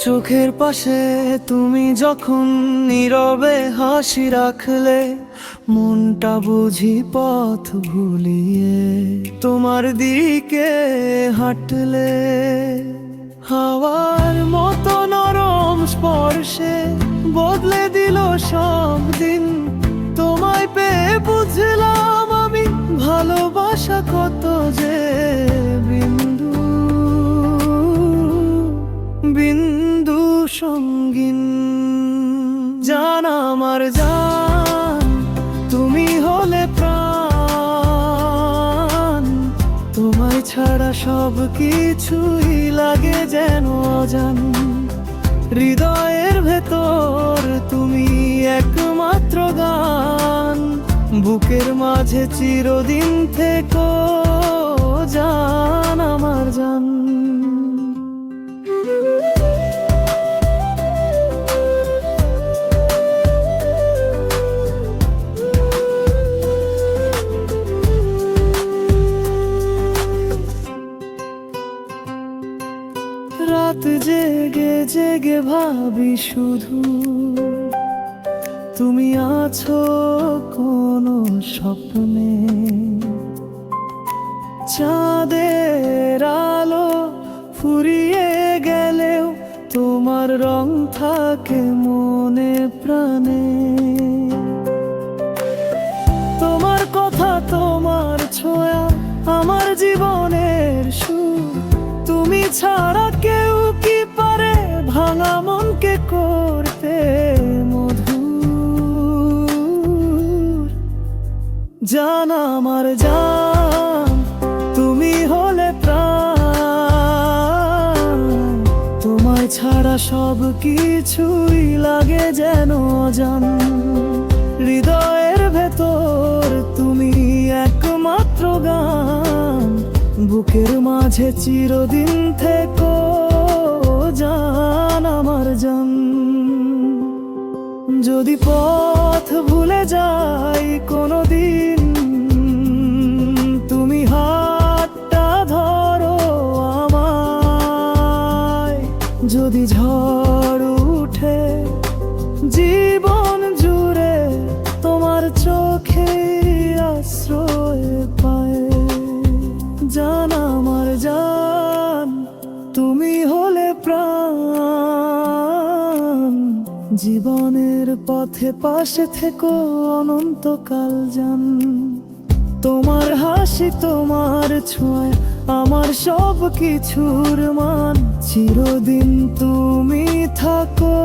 চোখের পাশে তুমি যখন নীরবে হাসি রাখলে, মনটা বুঝি পথ ভুলিয়ে তোমার দিকে হাঁটলে। হাওয়ার মতো নরম স্পর্শে বদলে দিল সব দিন। তোমায় পেয়ে বুঝলাম আমি ভালোবাসা কত যে বিন্দু বিন্দু সঙ্গীন। জান আমার জান, তুমি হলে প্রাণ। তোমায় ছাড়া সব কিছুই লাগে যেন অজান। হৃদয়ের ভেতর তুমি একমাত্র গান। বুকের মাঝে চিরদিন থেকো জান আমার জান। রাত জেগে জেগে ভাবি শুধু, তুমি আছো কোনো স্বপ্নে। চাঁদের আলো ফুরিয়ে গেলেও তোমার রং থাকে মনে প্রাণে। তোমার কথা তোমার ছোঁয়া আমার জীবনের সুর। তুমি ছাড়া কেউ কি পারে ভাঙা মনকে করতে মধুর। জান আমার জান, তুমি হলে প্রাণ। তোমায় ছাড়া সব কিছুই লাগে যেন অজান। হৃদয়ের ভেতর তুমি একমাত্র গান। বুকের মাঝে চিরদিন থেকো জান আমার জান। যদি পথ ভুলে যাই কোনোদিন, তুমি হাতটা ধরো আমায়। যদি ঝড় উঠে জীবন জুড়ে, তোমার চোখে আশ্রয় পায়। জান আমার জান, তুমি হলে প্রাণ। জীবনের পথে পাশে থেকো অনন্তকাল জান। তোমার হাসি তোমার ছোঁয়া আমার সব কিছুর মান। চিরদিন তুমি থাকো